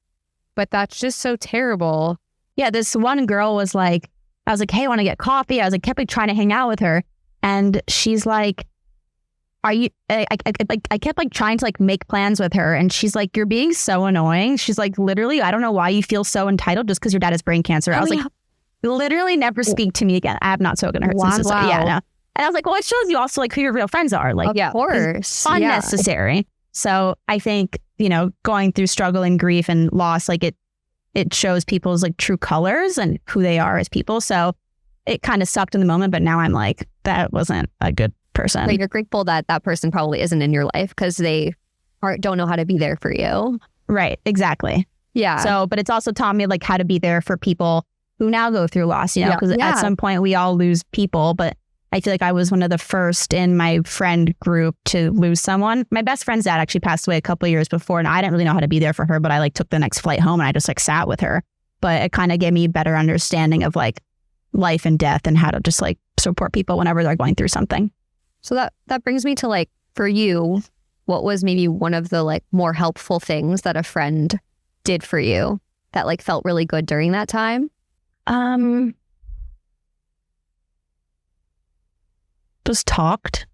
but that's just so terrible. Yeah, this one girl was like, I was like, hey, I want to get coffee. I was like, kept like trying to hang out with her. And she's like, are you, I kept like trying to like make plans with her. And she's like, you're being so annoying. She's like, literally, I don't know why you feel so entitled just because your dad has brain cancer. I was like, literally never speak to me again. I have not spoken to her since. Wow. Yeah, no. And I was like, well, it shows you also like who your real friends are. Like, of course. Unnecessary. Yeah. So I think, going through struggle and grief and loss, like it shows people's like true colors and who they are as people. So it kind of sucked in the moment, but now I'm like, that wasn't a good person. But you're grateful that that person probably isn't in your life because they don't know how to be there for you. Right. Exactly. Yeah. So, but it's also taught me like how to be there for people who now go through loss, because at some point we all lose people, but I feel like I was one of the first in my friend group to lose someone. My best friend's dad actually passed away a couple of years before, and I didn't really know how to be there for her, but I like took the next flight home and I just like sat with her. But it kind of gave me a better understanding of like life and death and how to just like support people whenever they're going through something. So that brings me to like, for you, what was maybe one of the like more helpful things that a friend did for you that like felt really good during that time? Just talked.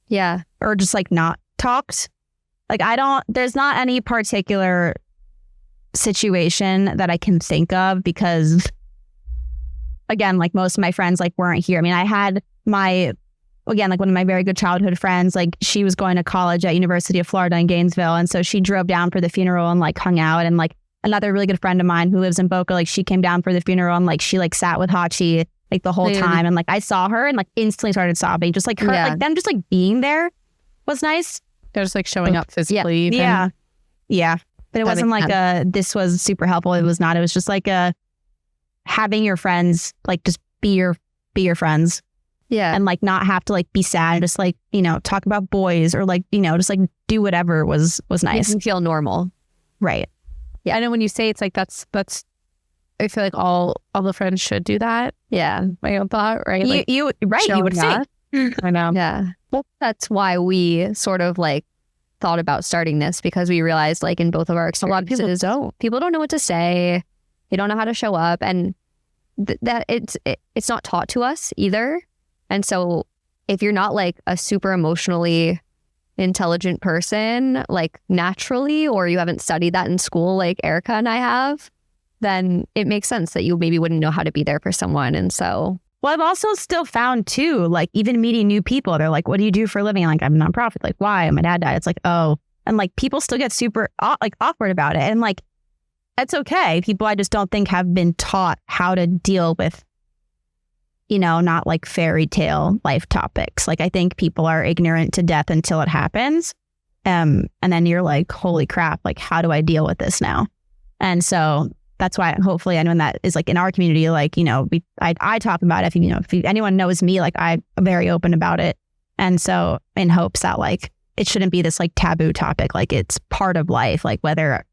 Yeah. Or just like not talked. Like there's not any particular situation that I can think of because again, like most of my friends like weren't here. I mean, I had one of my very good childhood friends, like she was going to college at University of Florida in Gainesville. And so she drove down for the funeral and like hung out. And like another really good friend of mine who lives in Boca, like she came down for the funeral and like she like sat with Hachi like the whole time. And like I saw her and like instantly started sobbing. Just like her, like them just like being there was nice. They're just like showing up physically. Even. Yeah. Yeah. But it wasn't like this was super helpful. It was not. It was just like having your friends like just be your friends. Yeah. And like not have to like be sad and just like, talk about boys or like, just like do whatever was nice. You feel normal. Right. Yeah. I know when you say it's like that's I feel like all the friends should do that. Yeah. My own thought, right? You would say. I know. Yeah. Well, that's why we sort of like thought about starting this because we realized like in both of our experiences, a lot of people don't know what to say. They don't know how to show up, and that it's not taught to us either. And so if you're not like a super emotionally intelligent person, like naturally, or you haven't studied that in school, like Erica and I have, then it makes sense that you maybe wouldn't know how to be there for someone. And so, well, I've also still found too, like even meeting new people, they're like, what do you do for a living? Like, I'm a nonprofit. Like, why? My dad died. It's like, oh, and like people still get super like awkward about it. And like, it's okay. People I just don't think have been taught how to deal with, not like fairy tale life topics. Like I think people are ignorant to death until it happens. And then you're like, holy crap, like how do I deal with this now? And so that's why hopefully anyone that is like in our community, like, I talk about it. If anyone knows me, like I'm very open about it. And so in hopes that like, it shouldn't be this like taboo topic. Like it's part of life, like whether,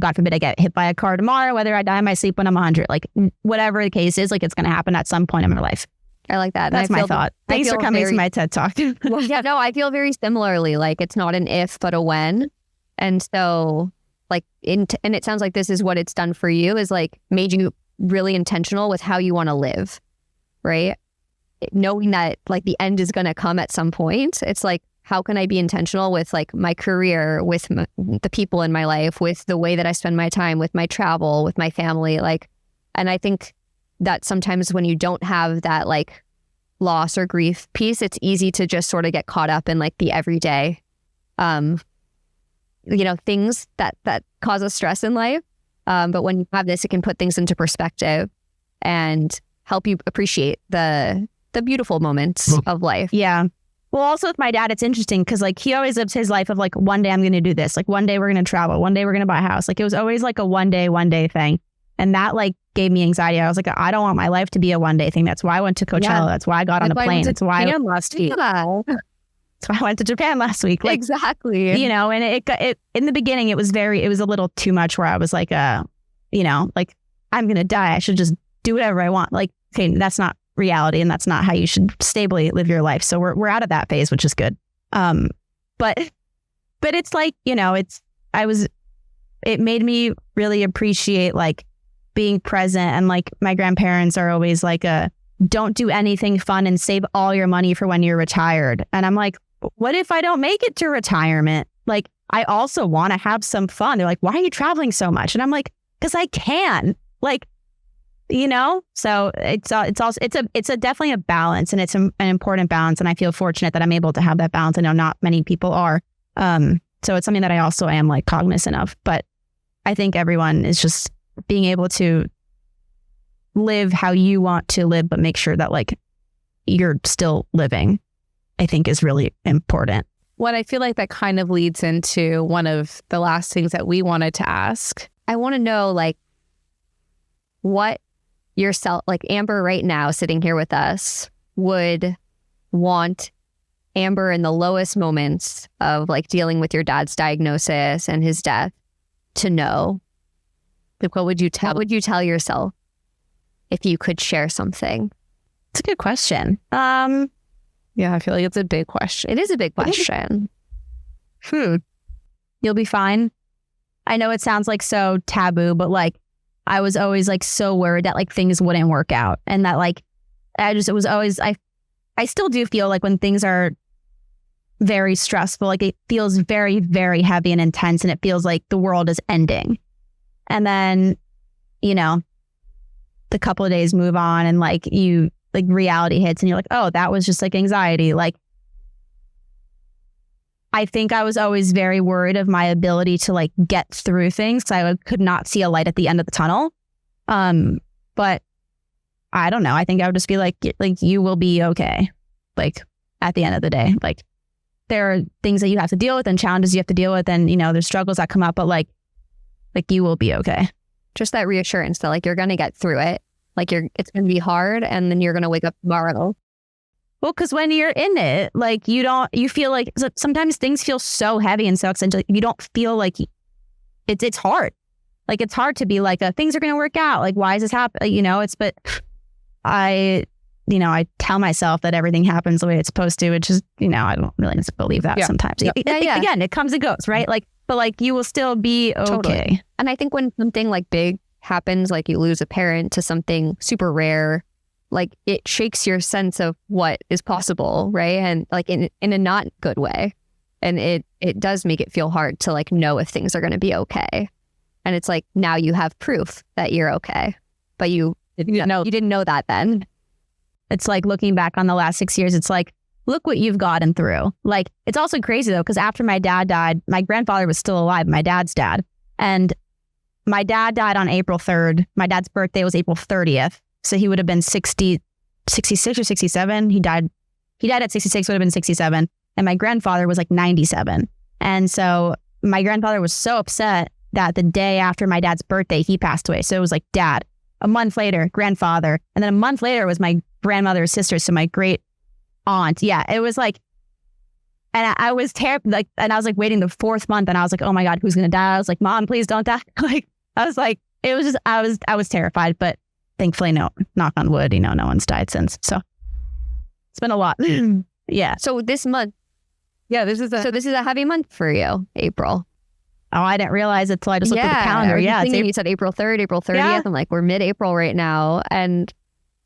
God forbid I get hit by a car tomorrow, whether I die in my sleep when I'm 100, like whatever the case is, like it's going to happen at some point in my life. I like that. That's my thought. Thanks for coming to my TED Talk. Well, yeah, no, I feel very similarly. Like it's not an if, but a when. And so like, and it sounds like this is what it's done for you, is like made you really intentional with how you want to live, right? Knowing that like the end is going to come at some point. It's like, how can I be intentional with like my career, with the people in my life, with the way that I spend my time, with my travel, with my family, like, and I think that sometimes when you don't have that like loss or grief piece, it's easy to just sort of get caught up in like the everyday, things that cause us stress in life. But when you have this, it can put things into perspective and help you appreciate the beautiful moments of life. Yeah. Well, also with my dad, it's interesting because like he always lives his life of like, one day I'm going to do this. Like one day we're going to travel. One day we're going to buy a house. Like it was always like a one day thing. And that like gave me anxiety. I was like, I don't want my life to be a one day thing. That's why I went to Coachella. Yeah. That's why I got on a plane. That's why I last week. Yeah. That's why I went to Japan last week. Like, exactly. And it in the beginning, it was a little too much where I was like, like I'm going to die. I should just do whatever I want. Like, okay, that's not reality. And that's not how you should stably live your life. So we're out of that phase, which is good. But it's like, it made me really appreciate like being present. And like my grandparents are always like, don't do anything fun and save all your money for when you're retired. And I'm like, what if I don't make it to retirement? Like, I also want to have some fun. They're like, why are you traveling so much? And I'm like, because I can. Like, so it's definitely a balance, and it's an important balance. And I feel fortunate that I'm able to have that balance. I know not many people are. So it's something that I also am like cognizant of. But I think everyone is just being able to live how you want to live, but make sure that like you're still living, I think is really important. What I feel like that kind of leads into one of the last things that we wanted to ask. I want to know like what yourself, like Amber right now sitting here with us, would want Amber in the lowest moments of like dealing with your dad's diagnosis and his death to know. Like, what would you tell yourself if you could share something? It's a good question. Yeah, I feel like it's a big question. It is a big question. You'll be fine. I know it sounds like so taboo, but like I was always like so worried that like things wouldn't work out, and that like I still do feel like when things are very stressful, like it feels very, very heavy and intense, and it feels like the world is ending. And then, the couple of days move on, and like reality hits, and you're like, oh, that was just like anxiety. Like, I think I was always very worried of my ability to like get through things, because I could not see a light at the end of the tunnel. But I don't know. I think I would just be like you will be okay. Like at the end of the day, like there are things that you have to deal with and challenges you have to deal with, and there's struggles that come up, but like you will be okay. Just that reassurance that like you're gonna get through it. Like it's gonna be hard, and then you're gonna wake up tomorrow. Well, because when you're in it, like you feel like sometimes things feel so heavy and so extensive. You don't feel like it's hard. Like it's hard to be like, things are going to work out. Like, why is this happening? But I tell myself that everything happens the way it's supposed to, which is, I don't really believe that sometimes. Yeah. Again, it comes and goes, right? Like, but like you will still be okay. Totally. And I think when something like big happens, like you lose a parent to something super rare, like it shakes your sense of what is possible, right? And like in a not good way. And it does make it feel hard to like know if things are going to be okay. And it's like, now you have proof that you're okay, but you didn't know that then. It's like looking back on the last 6 years, it's like, look what you've gotten through. Like, it's also crazy though, because after my dad died, my grandfather was still alive, my dad's dad. And my dad died on April 3rd. My dad's birthday was April 30th. So he would have been 66 or 67. He died at 66, would have been 67. And my grandfather was like 97. And so my grandfather was so upset that the day after my dad's birthday, he passed away. So it was like dad, a month later, grandfather. And then a month later was my grandmother's sister. So my great aunt. Yeah, it was like, and I was terrified. Like, and I was like waiting the 4th month, and I was like, oh my God, who's going to die? I was like, Mom, please don't die. Like, I was like, it was just, I was terrified, but thankfully, no, knock on wood, no one's died since. So It's been a lot. Yeah. So this month, this is a heavy month for you, April. Oh, I didn't realize it till I just looked at the calendar. I was Yeah. thinking you said April 3rd, April 30th. Yeah. I'm like, we're mid-April right now. And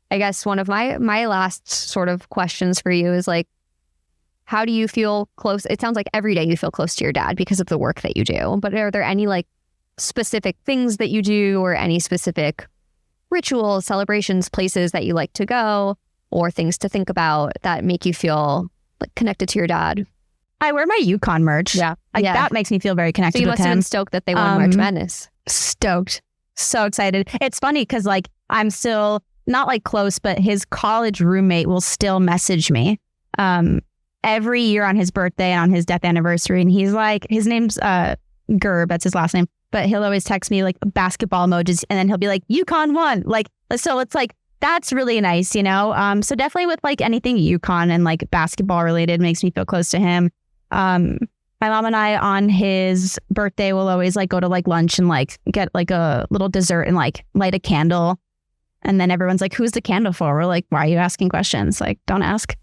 I guess one of my last sort of questions for you is like, how do you feel close? It sounds like every day you feel close to your dad because of the work that you do. But are there any like specific things that you do or any specific rituals, celebrations, places that you like to go or things to think about that make you feel like connected to your dad? I wear my Yukon merch. Yeah. That makes me feel very connected So you with must have him. been stoked that they won March Madness. Stoked. So excited. It's funny because like I'm still not like close, but his college roommate will still message me every year on his birthday and on his death anniversary. And he's like, his name's Gerb, that's his last name. But he'll always text me like basketball emojis and then he'll be like, Yukon won. Like, so it's like, that's really nice, you know? So definitely with like anything Yukon and like basketball related makes me feel close to him. My mom and I on his birthday will always like go to like lunch and like get like a little dessert and like light a candle. And then everyone's like, who's the candle for? We're like, why are you asking questions? Like, don't ask.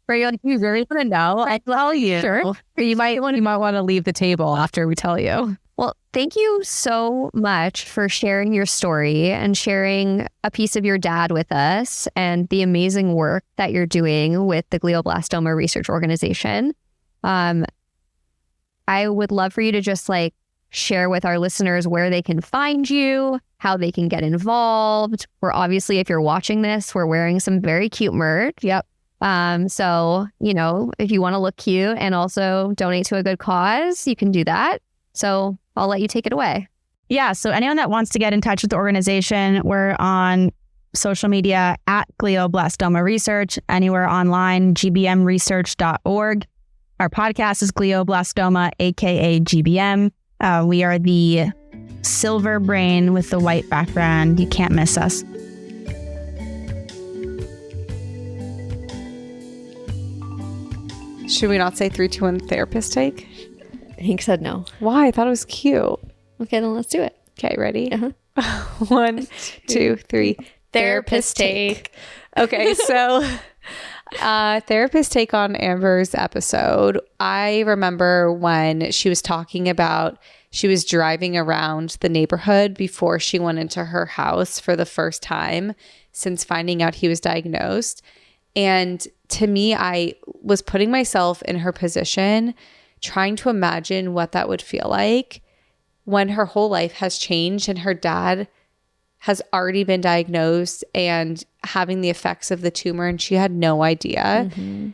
Where you're like, you really want to know? I tell you. Sure. Or you might want to leave the table after we tell you. Well, thank you so much for sharing your story and sharing a piece of your dad with us and the amazing work that you're doing with the Glioblastoma Research Organization. I would love for you to just like share with our listeners where they can find you, how they can get involved. We're obviously, if you're watching this, we're wearing some very cute merch. Yep. So, you know, if you want to look cute and also donate to a good cause, you can do that. So I'll let you take it away. Yeah. So anyone that wants to get in touch with the organization, we're on social media at Glioblastoma Research, anywhere online, gbmresearch.org. Our podcast is Glioblastoma, aka GBM. We are the silver brain with the white background. You can't miss us. Should we not say 3, 2, 1 therapist take? Hank said no. Why? I thought it was cute. Okay, then let's do it. Okay, ready? Uh-huh. 1, 2, 3. Therapist take. Okay, so therapist take on Amber's episode. I remember when she was talking about she was driving around the neighborhood before she went into her house for the first time since finding out he was diagnosed. And to me, I was putting myself in her position, trying to imagine what that would feel like when her whole life has changed and her dad has already been diagnosed and having the effects of the tumor and she had no idea. Mm-hmm.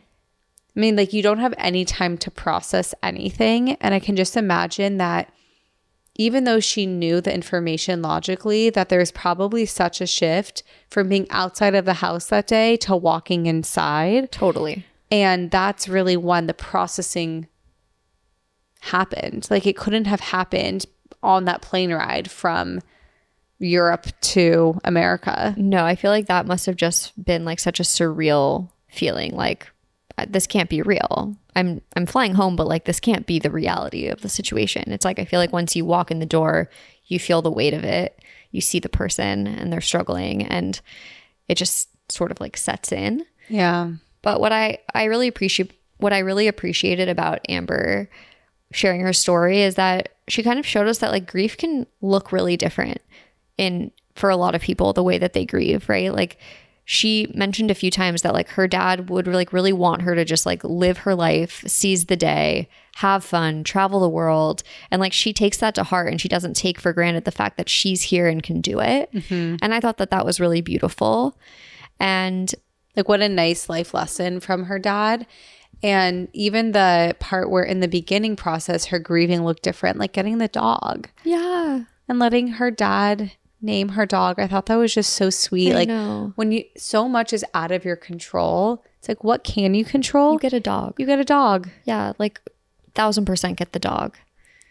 I mean, like, you don't have any time to process anything. And I can just imagine that even though she knew the information logically, that there's probably such a shift from being outside of the house that day to walking inside. Totally. And that's really when the processing happened. Like, it couldn't have happened on that plane ride from Europe to America. No, I feel like that must have just been like such a surreal feeling. Like, this can't be real. I'm flying home, but like, this can't be the reality of the situation. It's like, I feel like once you walk in the door, you feel the weight of it. You see the person and they're struggling and it just sort of like sets in. Yeah. But what I really appreciated about Amber sharing her story is that she kind of showed us that like grief can look really different for a lot of people, the way that they grieve, right? Like, she mentioned a few times that like her dad would like really want her to just like live her life, seize the day, have fun, travel the world. And like, she takes that to heart and she doesn't take for granted the fact that she's here and can do it. Mm-hmm. And I thought that was really beautiful. And like, what a nice life lesson from her dad. And even the part where in the beginning process, her grieving looked different, like getting the dog. Yeah. And letting her dad name her dog. I thought that was just so sweet. I know. When so much is out of your control, it's like, what can you control? You get a dog. You get a dog. Yeah. Like 1000% get the dog.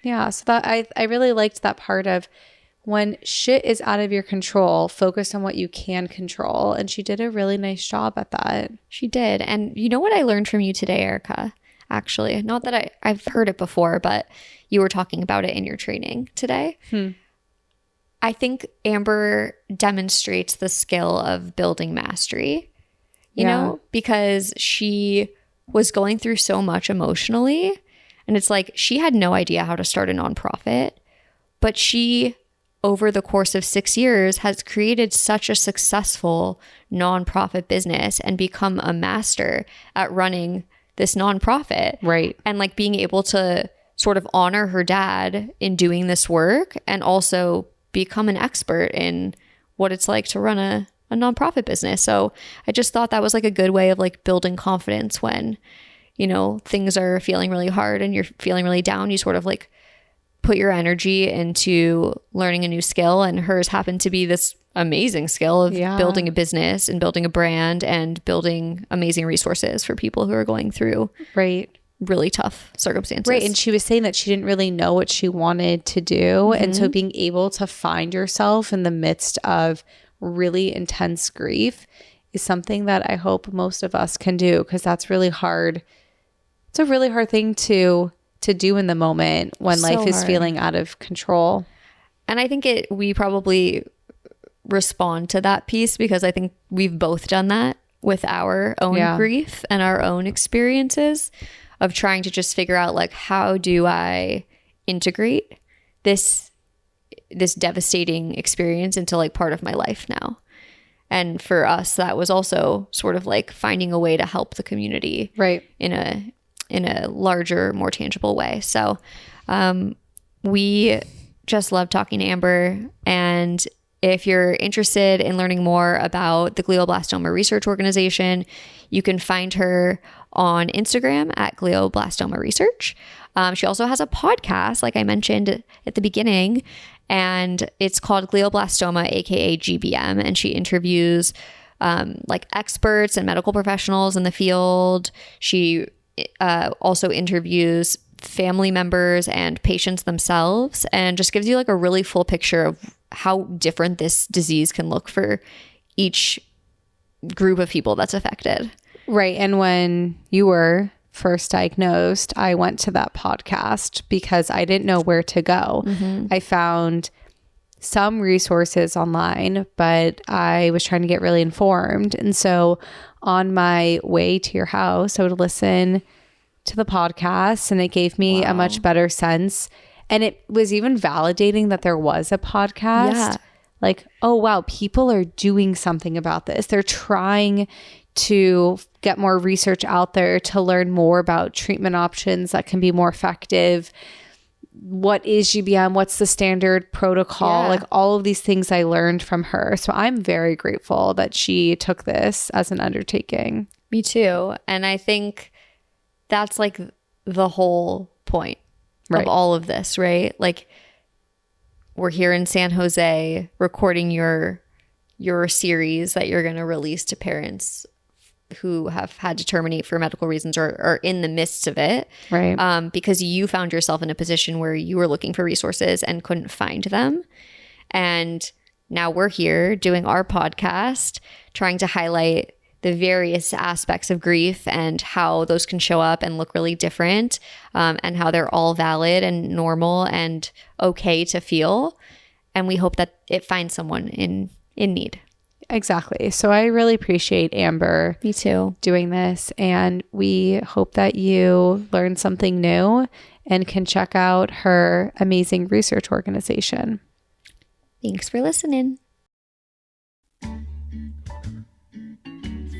Yeah. So that I really liked that part of when shit is out of your control, focus on what you can control. And she did a really nice job at that. She did. And you know what I learned from you today, Erica? Actually, not that I've heard it before, but you were talking about it in your training today. I think Amber demonstrates the skill of building mastery. you know, because she was going through so much emotionally. And it's like, she had no idea how to start a nonprofit, but she, over the course of 6 years, has created such a successful nonprofit business and become a master at running this nonprofit. Right. And like being able to sort of honor her dad in doing this work and also become an expert in what it's like to run a nonprofit business. So I just thought that was like a good way of like building confidence when, you know, things are feeling really hard and you're feeling really down. You sort of like put your energy into learning a new skill, and hers happened to be this amazing skill of building a business and building a brand and building amazing resources for people who are going through really tough circumstances. Right. And she was saying that she didn't really know what she wanted to do. And so being able to find yourself in the midst of really intense grief is something that I hope most of us can do, because that's really hard. It's a really hard thing to do in the moment when life is feeling out of control. And I think we probably respond to that piece because I think we've both done that with our own grief and our own experiences of trying to just figure out like, how do I integrate this devastating experience into like part of my life now? And for us, that was also sort of like finding a way to help the community in a larger, more tangible way. So we just love talking to Amber. And if you're interested in learning more about the Glioblastoma Research Organization, you can find her on Instagram at Glioblastoma Research. She also has a podcast, like I mentioned at the beginning, and it's called Glioblastoma, aka GBM. And she interviews like experts and medical professionals in the field. She also interviews family members and patients themselves, and just gives you like a really full picture of how different this disease can look for each group of people that's affected. Right. And when you were first diagnosed, I went to that podcast because I didn't know where to go. I found some resources online, but I was trying to get really informed. And so on my way to your house, I would listen to the podcast, and it gave me a much better sense. And it was even validating that there was a podcast. Like, oh, wow, people are doing something about this. They're trying to get more research out there to learn more about treatment options that can be more effective. What is GBM? What's the standard protocol? Like all of these things I learned from her. So I'm very grateful that she took this as an undertaking. Me too. And I think that's like the whole point of all of this, right? Like, we're here in San Jose recording your series that you're going to release to parents who have had to terminate for medical reasons or are in the midst of it. Because you found yourself in a position where you were looking for resources and couldn't find them. And now we're here doing our podcast, trying to highlight the various aspects of grief and how those can show up and look really different, and how they're all valid and normal and okay to feel. And we hope that it finds someone in need. Exactly. So I really appreciate Amber. Me too. Doing this. And we hope that you learn something new and can check out her amazing research organization. Thanks for listening.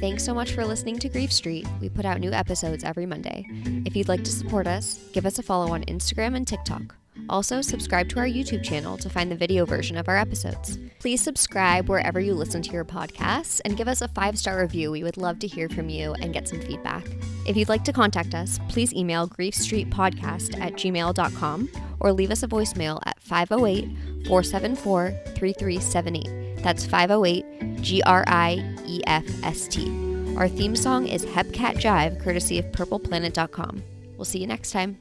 Thanks so much for listening to Grief Street. We put out new episodes every Monday. If you'd like to support us, give us a follow on Instagram and TikTok. Also, subscribe to our YouTube channel to find the video version of our episodes. Please subscribe wherever you listen to your podcasts and give us a 5-star review. We would love to hear from you and get some feedback. If you'd like to contact us, please email griefstreetpodcast@gmail.com or leave us a voicemail at 508-474-3378. That's 508-GRIEFST. Our theme song is Hepcat Jive, courtesy of purpleplanet.com. We'll see you next time.